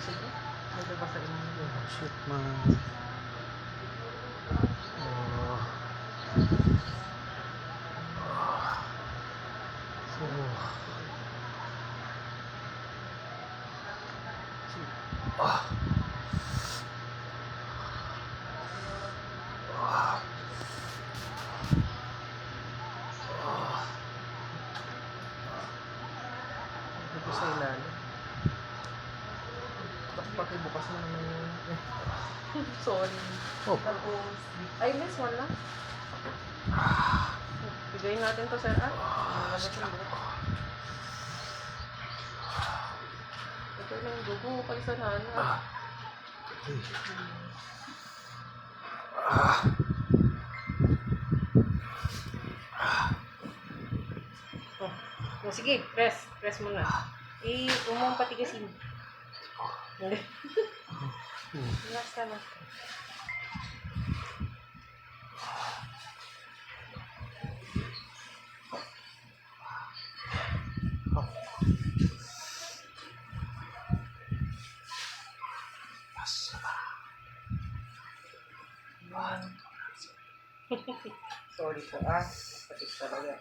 Sige. Ano ba sa inyo? Shit man. Oh. Dito sa ilalim. Pati bukas na naman yung... Sorry. Oh. Tapos... Ay, miss, wala. Bigayin natin to, sir. Labas na bukas. Ito lang, dugo kayo sa nana. Sige, press. Press mo na. Umong patigasin. Last ka na. Sorry po, Patis talaga.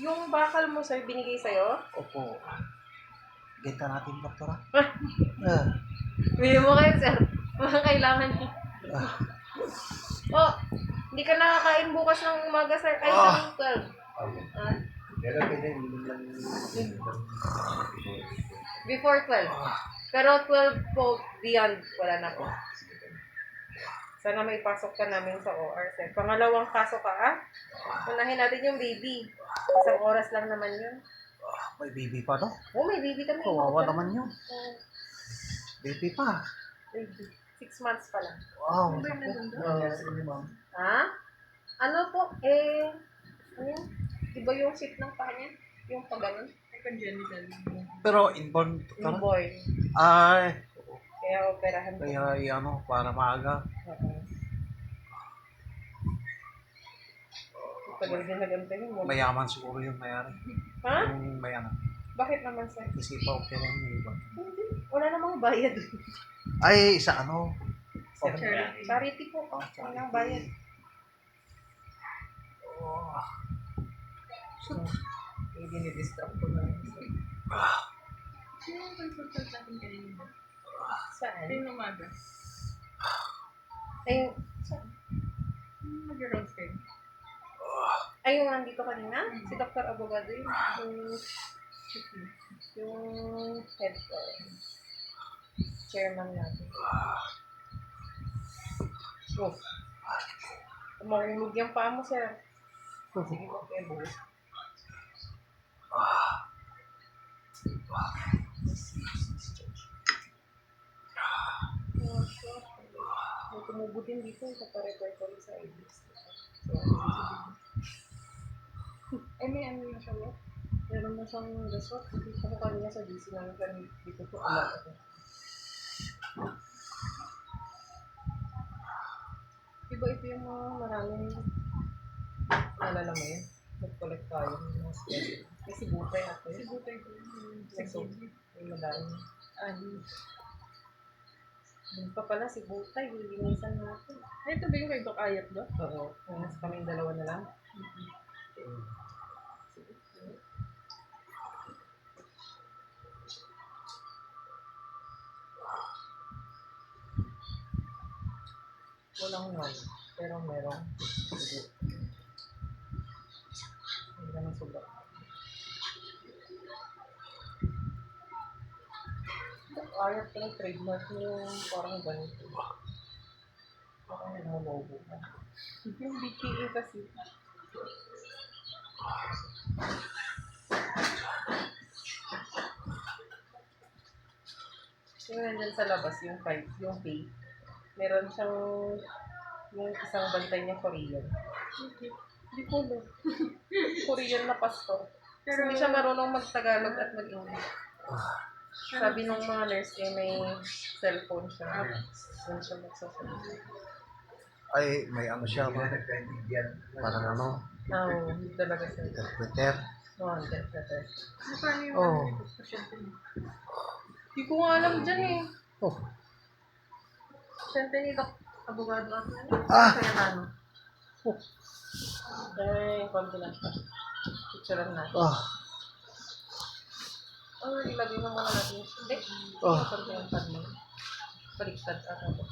Yung bakal mo, sir, binigay sa'yo? Opo. Genta natin, doktora. Bili mo kayo, sir. Mga kailangan niyo. Hindi ka nakakain bukas ng umaga, sir. Ay, ng 12. Before 12. Pero 12 po, beyond, wala na po. Sana may pasok ka namin sa OR, sir. Pangalawang pasok ka, Unahin natin yung baby. Isang oras lang naman yun. May baby pa, no? May baby kami. Kawawa naman yun. Baby pa. Baby. 6 months pa lang. Wow. Ano po, ano yun? Diba yung shape ng paa niya? Yung pag-ganon? Congenital. Pero inborn, doktora? Inborn. Ay. Kaya operahan po. Kaya para maaga. Tagal din na ganito yun. Mayaman siguro yung mayari. Yung mayaman. Bakit naman, sir? Kasi pa-opera yung iba. Wala namang bayad. Ay, sa ano? Charity po. Walang bayad. Dinidistract ko na. Sino yung consultant natin kanina? Saan? Sino umaga? Saan? Mag-road fair. Yung nandito kanina? Si Dr. Abogado yun. Yung head chairman natin. Mahulog yung paa mo, sir. Sige po, buhos. May tumubo din dito sa pare-pare ko sa ibis. May ano na siya, meron na siyang resort. Dito ko kanina sa DC namin, pero dito ko alam ako. Diba ito yung mga maraming naalala mo yun? Nag-collect tayo ng mga special. Kasi butay ako yun. Si Butay ko. May madami. Doon pa pala si Butay, lilinisan natin. Ito ba yung kay Doc Ayat ba? Oo. Mas kaming dalawa na lang. Walang ngon, pero merong dugo. Hindi naman sugat. Ayaw ko ng trademark mo yung parang ganito. Parang nagmumubo ka. Yung BKA kasi. Yung nandyan sa labas, yung pay. Meron siyang yung isang bantay niya Korean. Hindi ko ba? Korean na pastor. Pero hindi siya marunong mag-Tagalog at mag-English. Sabi nung mga nurse may cellphone siya. Doon siya magsasabi. Ay, may ano siya ba? Parang ano, Oo, hindi talaga sir. interpreter. Oo, interpreter. Paano yung Oh. pasyente mo? Hindi ko nga alam dyan eh. Oh. Siyempre ni Doc, abogado ako. Ah! Kaya ano? Eh, konti lang siya. Picturean natin. Ah. Oh, ilagay mo muna natin. Hindi. Ah. Konti yung pad mo. Baliktad ako.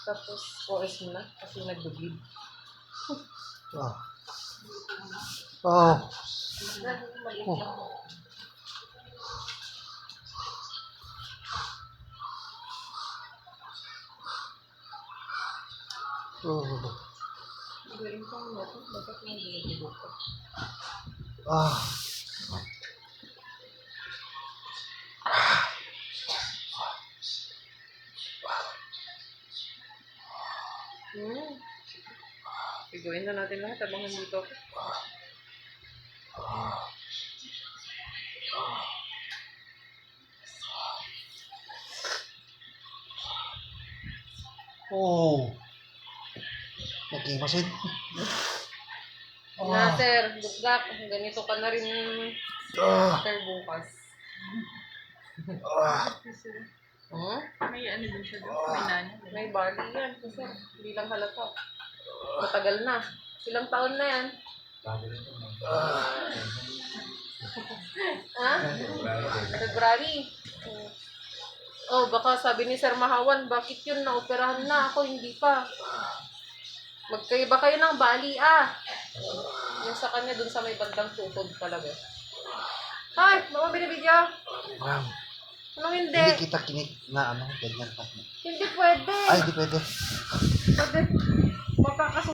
Tapos, OS mo na kasi nag-bleed. Ah. Oh. Maliit Oh. lang. Oh. Galing ko nga ito. Bakit mo ginagawa ko? Ah. Gagawin na natin lahat habang nandito ako. Oh. Nagkimasin. Na, sir, bugak. Ganito ka na rin Ah. sir bukas. Ah. May ano din siya doon. May nani. May body yan. Sir, hindi lang halata. Matagal na. Ilang taon na yan. Ha? February. Oh, baka sabi ni Sir Mahawan, bakit yun naoperahan na ako, hindi pa. Magkaiba kayo ng bali, Yung sa kanya dun sa may bandang tutod talaga. Ay, mama binibidyo. Ma'am, Anong hindi hindi? kita kinik na ano, ganyan pa. Hindi pwede. Ay, di pwede. Pwede.